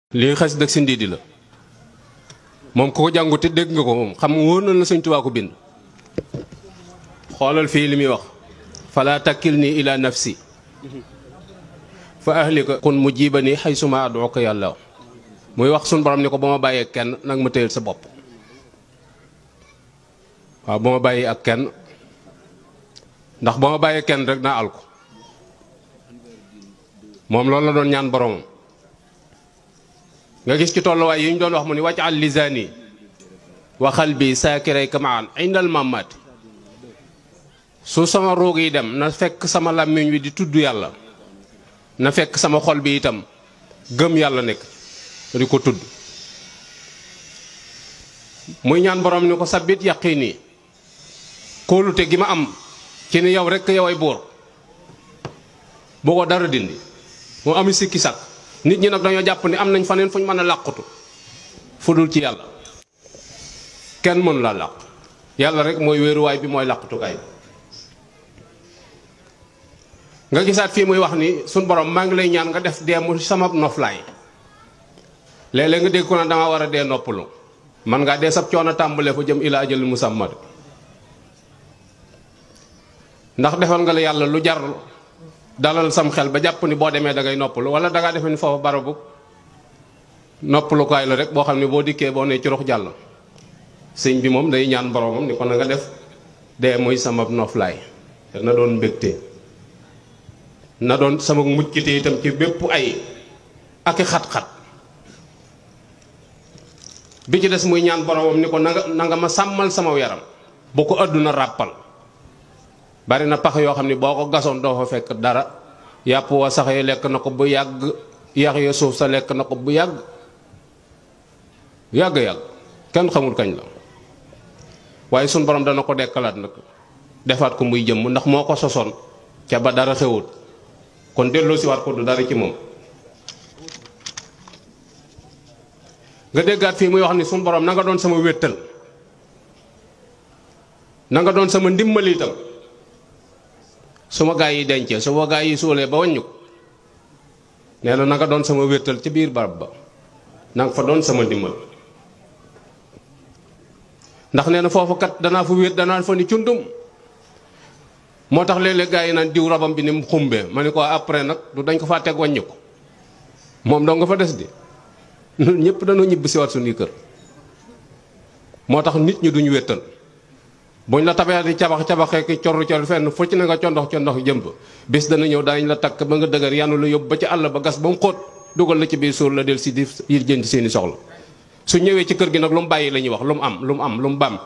lii xas dëgg si ndiidi la moom ku ko jàngu te dégg nga ko moom xam nga wóor na la Sëñ Tuubaa ko bind. xoolal fii li muy wax fala takkilni ila nafsi fa ahlika kun mujibani haysuma ad'uka yàlla muy wax suñu borom ni ko ba ma bàyyee kenn nag ma téyel sa bopp. waaw ba ma bàyyee ak kenn ndax ba ma bàyyee kenn rek naa al ko moom loolu la doon ñaan boromam. nga gis ci tolluwaay yi ñu doon wax mu ni waj'al lisaani wa qalbi saakiray kamaan indal mamaati su sama roog yi dem na fekk sama làmmiñ wi di tudd yàlla na fekk sama xol bi itam gëm yàlla nekk di ko tudd. muy ñaan borom ni ko sabbit yaqiini kóolute gi ma am ci ni yow rekk yow ay buur boo ko dara dindi moo ami sikki sàkk. nit ñi nag dañoo jàpp ni am nañ faneen fu ñu mën a làqutu fu dul ci yàlla kenn mënu laa làq yàlla rek mooy wéeruwaay bi mooy làqutukaay bi. nga gisaat fii muy wax ni suñ borom maa ngi lay ñaan nga def dee mu sama noflaay léeg-léeg nga dégg ko na dama war a dee noppalu man ngaa dee sab coono tàmbalee fa jëm ilaa ajalin musamma ndax defal nga la yàlla lu jar dalal sam xel ba jàpp ni boo demee da ngay noppalu wala da ngaa defe ni foofu barabu noppalukaay la rek boo xam ne boo dikkee boo nee ci rox jàll. sëñ bi moom day ñaan boromam ni ko na nga def dee mooy sama noflaay te na doon mbégte na doon sama muccite itam ci bépp ay ak xat-xat. bi ci des muy ñaan boromam ni ko na nga ma sàmmal sama yaram bu ko àdduna ràppal. bari na pax yoo xam ne boo ko gasoon doo fa fekk dara yàpp wa sax yi lekk na ko bu yàgg yax ya suuf sa lekk na ko bu yàgg kenn xamul kañ la waaye sun borom dana ko dekkalaat nag defaat ko muy jëmm ndax moo ko sosoon ca ba dara xewut kon delloo si waat ko du dara ci moom. nga déggaat fii muy wax ni sun borom na nga doon sama wéttal na nga doon sama ndimbal itam su ma gaa yi dencee su ma gaa yi suulee ba wàññu ko nee na nga doon sama wéttal ci biir barab ba na nga fa doon sama ndimbal ndax nee na foofu kat danaa fa wéet danaa fa ni cundum moo tax léeg-léeg gaa yi naan diw rabam bi ni mu xumbee ma ne ko après nag du dañ ko faa teg wàññi ko moom doo nga fa des di ñun ñëpp dañoo ñibbi si waat suñuy kër moo tax nit ñi duñu wéttal buñ la tabee di cabaxee ki corru cor fenn fu ci na nga condox jëmb bis dana ñëw daañu la takk ba nga dëgër yanu la yóbbu ba ci àll ba gas ba mu xóot dugal la ci biir suur la del si di jënd seeni soxla su ñëwee ci kër gi nag lu mu bàyyi la ñuy wax lu mu bam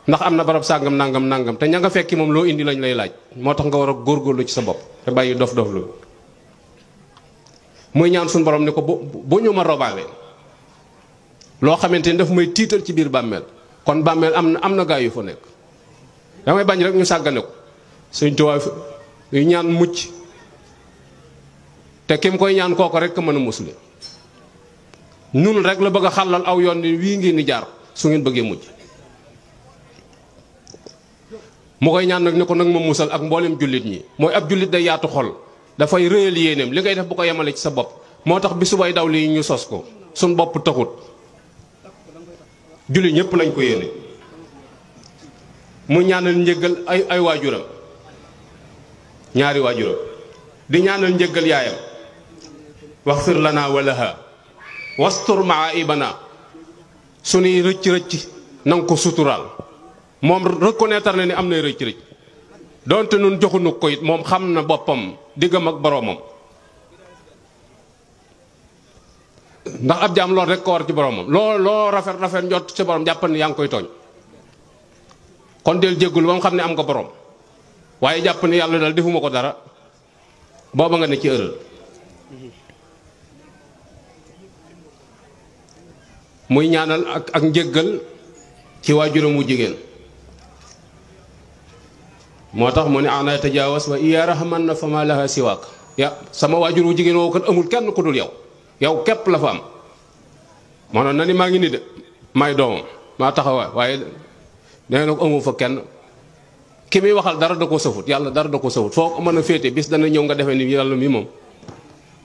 ndax am na barab sàngam nangam te ña nga fekki moom loo indi lañ lay laaj moo tax nga war a góorgóorlu ci sa bopp te bàyyi dof lu muy ñaan suñu borom ni ko bu ñu ma robaale loo xamante ni daf may tiital ci biir bàmmeel kon bàmmeel am na gaa yu fa nekk damay bañ rek ñu sàggane ko Sëñ Tuubaa yu ñaan mucc te kim koy ñaan kooko rek mën a musle nun rek la bëgg a xàllal aw yoon ni wii ngeen di jaar su ngeen bëggee mucc mu koy ñaan nag ni ko nag ma musal ak mboolem jullit ñi mooy ab jullit day yaatu xol dafay rëyal yéeneem li ngay def bu ko yemale ci sa bopp moo tax bi subay daw lii ñu sos ko suñ bopp taxut jullit ñëpp lañ ko yéene mu ñaanal njëggal ay waajuram ñaari waajuram di ñaanal njëggal yaayam waxfir lana wa laha wastur maa ibana suñuy rëcc nanga ko suturaal moom reconnaître na ni am nay rëcc donte nun joxunu ko it moom xam na boppam diggam ak boroomam ndax ab jaam lool rek ko war ci boroomam loo rafet njot ci boroom jàppal ni yaa ngi koy tooñ kon del jéggul ba mu xam ne am nga borom waaye jàpp ni yàlla dal defuma ko dara booba nga ne ci ërël muy ñaanal ak njéggal ci waajuram wu jigéen moo tax mu ne ana tajaawas wa iya rahman na fa ma laha siwaak ya sama waajur wu jigéen woo kat amul kenn ku dul yow képp la fa am manoon na ni maa ngi ni de may doomam maa taxawaay waaye nee na ko amu fa kenn ki muy waxal dara da ko sëfut yàlla dara da ko sëfut foo ko mën a féete bis dana ñëw nga defee ni yàlla mi moom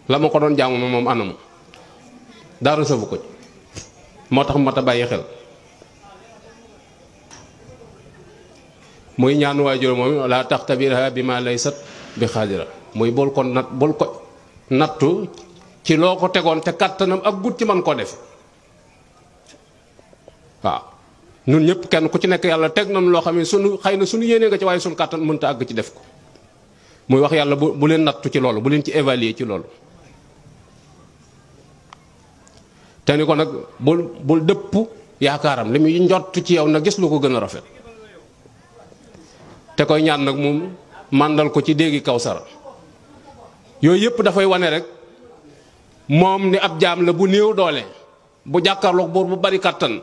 la ma ko doon jaamu moom anamu dara safu ko ci moo tax mat a bàyyi xel. muy ñaan waajur moom laa taxtabirha bi ma laysat bi xaadira muy bul ko nattu ci loo ko tegoon te kàttanam ak gut ci man koo def. waaw nun ñëpp kenn ku ci nekk yàlla teg nañu loo xam ne sunu xëy na sunu yéenee nga ci waaye sunu kàttan mënta àgg ci def ko. muy wax yàlla bu leen nattu ci loolu bu leen ci évaluer ci loolu. te ni ko nag bul dëpp yaakaaram li muy njott ci yow na gis lu ko gën a rafet. te koy ñaan nag moom màndal ko ci déggi Kawsara yooyu yëpp dafay wane rek moom ni ab jaam la bu néew doole bu jàkkaarloog buur bu bari kàttan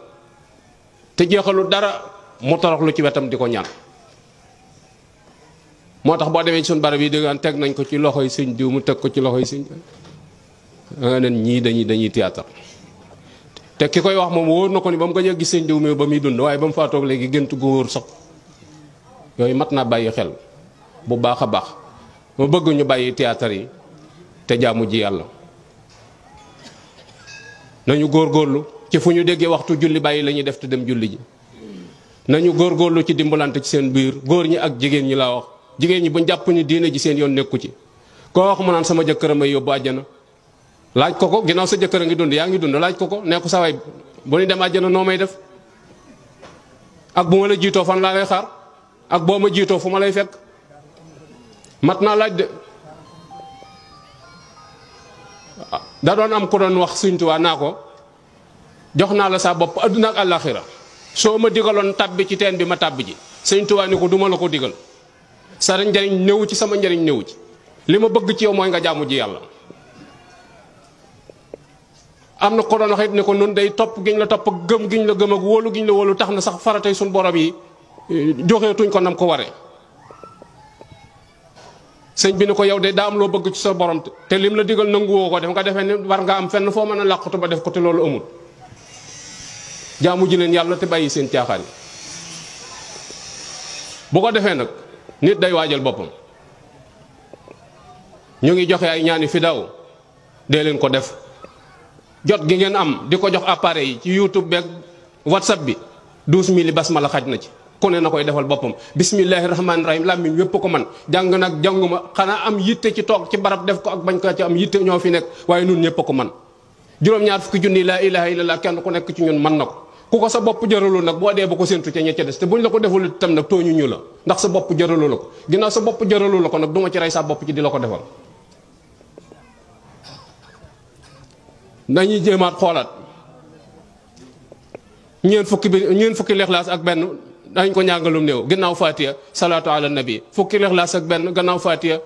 te jeexalu dara mu toroxlu ci wetam di ko ñaan. moo tax boo demee ci suñu barab yi dégg teg nañ ko ci loxoy sëñ diw mu teg ko ci loxoy sëñ nga nen ñii dañuy théâtre te ki koy wax moom wóor na ko ni ba mu gëj a gis sëñ diw mi ba muy dund waaye ba mu faatoog léegi gént gu wóor sax. yooyu mat naa bàyyi xel bu baax a baax ma bëgg ñu bàyyi théâtre yi te jaamu ji yàlla. nañu góorgóorlu ci fu ñu déggee waxtu julli bàyyi la ñuy def te dem julli ji. nañu góorgóorlu ci dimbalante ci seen biir góor ñi ak jigéen ñi laa wax jigéen ñi buñ jàpp ni diine ji seen yoon nekku ci. koo wax mu naan sama jëkkër a may yóbbu àjjana laaj ko ko ginnaaw sa jëkkër a ngi dund yaa ngi dund laaj ko ko nee ko sa waay bu ñu dem àjjana noo may def ak bu ma la jiitoo fan laa lay xaar. ak boo ma jiitoo fu ma lay fekk mat naa laaj de. da doon am ku doon wax Sëñ Tuubaa naa ko jox naa la sa bopp adduna ak àllaaxira soo ma digaloon tàbbi ci teen bi ma tàbbi ji. Sëñ Tuubaa ni ko duma la ko digal sa njariñ néewu ci sama njariñ néewu ci li ma bëgg ci yow mooy nga jaamu ji yàlla. am na ko doon wax it ni ko nun day topp giñ la topp gëm giñ la gëm ak wóolu giñ la wóolu tax na sax faratay suñ borom yi joxeetuñ ko nam ko waree. sëñ bi ni ko yow de daa am loo bëgg ci sa borom te lim la digal nanguwoo ko def nga defee ni war nga am fenn foo mën a làqatu ba def ko te loolu amul. jaamu ji leen yàlla te bàyyi seen caaxaan yi. bu ko defee nag nit day waajal boppam. ñu ngi joxe ay ñaani fi daw dee leen ko def jot gi ngeen am di ko jox appareil yi ci YouTube beeg WhatsApp bi 12000 basmala xaj na ci. ku ne na koy defal boppam bismillahi rahmaani rahim làmmiñ wépp ko man jàng nag jànguma xanaa am yitte ci toog ci barab def ko ak bañ ko ci am yitte ñoo fi nekk waaye nun ñëpp ko man juróom-ñaar fukki junni laa ilaha illallah kenn ku nekk ci ñun man na ko ku ko sa bopp jëralul nag boo dee ba ko séntu ca ña ca des te buñ la ko deful itam nag tooñu ñu la ndax sa bopp jëralu la ko ginnaaw sa bopp jëralu la ko nag duma ci rey sa bopp ci di la ko defal. dañuy jéemaat xoolaat ñeent fukki lixlaas ak benn dañ ko ñàngalum néew gannaaw fatiha salaatu ala nabi fukki lixlaas ak benn gannaaw fatiha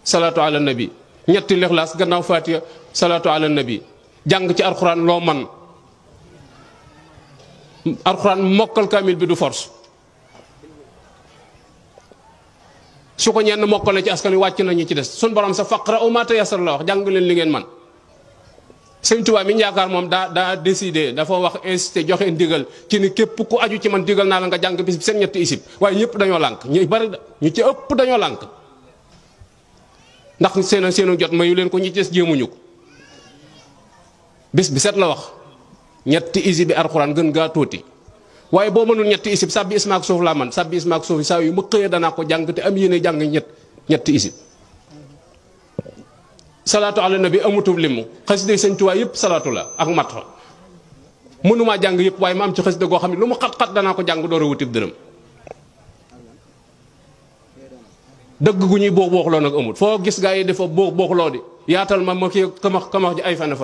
salaatu ala nabi ñetti lixlaas gannaaw fatiha salaatu ala nabi jàng ci alxuraan loo man alxuraan mokkal kaamil bi du force su ko ñenn mokkale ci askan wi wàcc nañu ci des suñ borom sa faqra u ma tayassara la wax jàng leen li ngeen man. Sëñ Tuubaa mi ñu yaakaar moom daa décidé dafa wax incité joxe ndigal ci ni képp ku aju ci man digal naa la nga jàng bis bi seen ñetti isib waaye ñëpp dañoo lànk ñu bari ñu ci ëpp dañoo lànk ndax seenu jot mayu leen ko ñi ci des jéemuñu ko bis bi set la wax ñetti isib bi alxuraan gën gaa tuuti waaye boo mënul ñetti isib sàbbi ismaak suuf laa man sàbbi ismaak suuf saa yu ma xëyee danaa ko jàng te am yéene jàng ñetti isib. salaatu ala nabi amutul limu xasida Sëñ Tuubaa yëpp salaatu la ak mat fa mënumaa jàng yëpp waaye ma am ci xasida goo xam ne lu mu xat-xat danaa ko jàng door a wutib dërëm. dëgg gu ñuy boox booxloo nag amul foo gis gaa yi dafa boox booxloo di yaatal ma kii kamax ji ay fane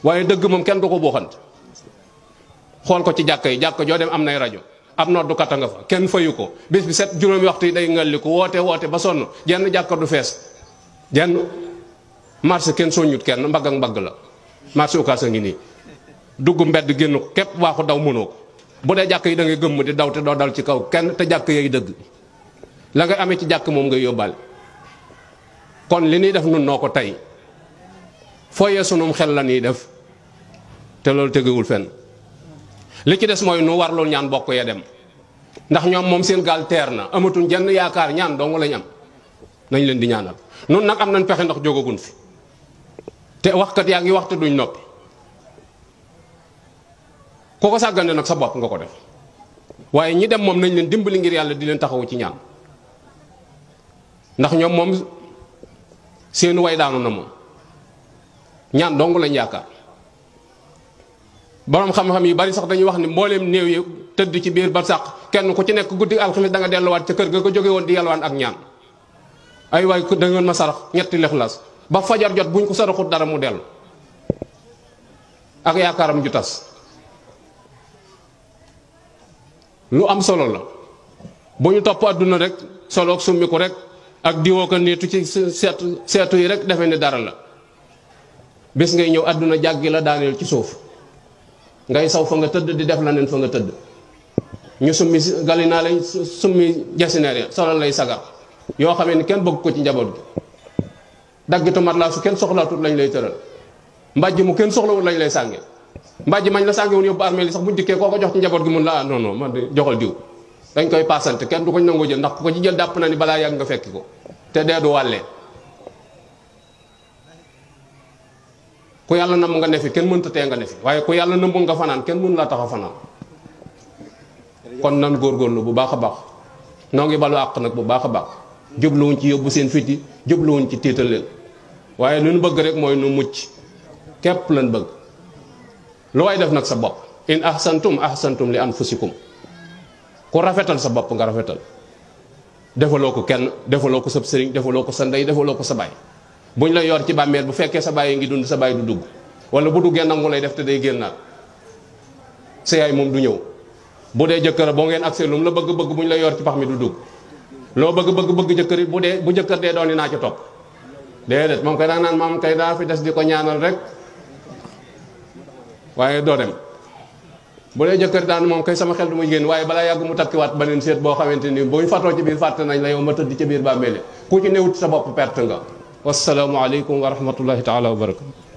waaye dëgg moom kenn du ko booxant. xool ko ci jàkka yi jàkka joo dem am nay rajo am noddukat a nga fa kenn fayu ko bis bi set juróomi waxtu yi day ngalli ko woote ba sonn jenn jàkka du fees jenn marché kenn soññut kenn mbagg ak mbagg la marché ukaas a ngi nii dugg mbedd génn ko képp waaxu daw mënoo ko bu dee jàkk yi da ngay gëmm di daw te doo dal ci kaw kenn te jàkk yay dëgg la ngay amee ci jàkk moom ngay yóbbaale. kon li ñuy def nun noo ko tey fooyee sunum xel la ñuy def te loolu tegewul fenn li ci des mooy nu warlul ñaan bokk ya dem ndax ñoom moom seen gaal teer na amatuñ jenn yaakaar ñaan dong lañ am nañ leen di ñaanal nun nag am nañ pexe ndax jógagun fi te waxkat yaa ngi waxtu duñ noppi ku ko sàggane nag sa bopp nga ko def waaye ñi dem moom nañ leen dimbali ngir yàlla di leen taxawu ci ñaan ndax ñoom moom seenu way daanu na moom ñaan dong lañ yaakaar. borom xam-xam yi bari sax dañuy wax ni mbooleem néew yi tëdd ci biir barsàq kenn ku ci nekk guddi alxames da nga delluwaat ca kër ga ko jóge woon di yalwaan ak ñaan ay waay da ngeen ma sarax ñetti lexlaas ba fajar jot buñ ko saraxut dara mu dellu ak yaakaaram ju tas. lu am solo la bu ñu topp àdduna rek solo ak summi ko rek ak diwoo ko niitu ci seetu yi rek defe ni dara la bés ngay ñëw àdduna jàggi la daaneel ci suuf ngay saw fa nga tëdd di def la neen fa nga tëdd ñu summi galinaa lay summi jasineer ya solo lay sagar yoo xamee ni kenn bëgg ko ci njaboot gi daggitu mat laa su kenn soxlaatut lañ lay tëral mbàjj mu kenn soxlawul lañ lay sànge mbàjj mañ la sànge woon yóbbu armée li sax bu dikkee koo ko jox ci njaboot gi mun la non non man joxal diw dañ koy paasante kenn du ko nangoo jël ndax ku ko ci jël dàpp na ni balaa yàgg nga fekki ko te dee du wàllee ku yàlla namm nga ne fi kenn mënta tee nga ne fi waaye ku yàlla nëmbu nga fanaan kenn mënu laa tax a fanaan kon nan góorgóorlu bu baax a baax noo ngi balu àq nag bu baax a baax jubluwuñ ci yóbbu seen fiti jubluwuñ ci tiital leen waaye lu nu bëgg rek mooy nu mucc képp lan bëgg lu way def nag sa bopp in ahsantum li anfusikum ku rafetal sa bopp nga rafetal defaloo ko kenn defaloo ko sa sëriñ defaloo ko sa ndey defaloo ko sa baay buñ la yor ci bàmmeel bu fekkee sa baay ngi dund sa baay du dugg wala bu duggee nangu lay def te day génnaat sa yaay moom du ñëw bu dee jëkkër boo ngeen accès lu mu la bëgg-bëgg buñ la yor ci pax mi du dugg loo bëgg jëkkër bu jëkkër dee doon naa ci topp déedéet moom kay daa naan maam kay daa fi des di ko ñaanal rek waaye doo dem bu dee jëkkër daan moom kay sama xel du muy génn waaye balaa yàgg mu takkiwaat beneen seet boo xamante ni boo ñu fatoo ci biir fàtte nañ la yow ma tëdd ci biir bàmmeele ku ci newut sa bopp perte nga. wassalaamu aleykum wa rahmatullahi taala wa barakatu.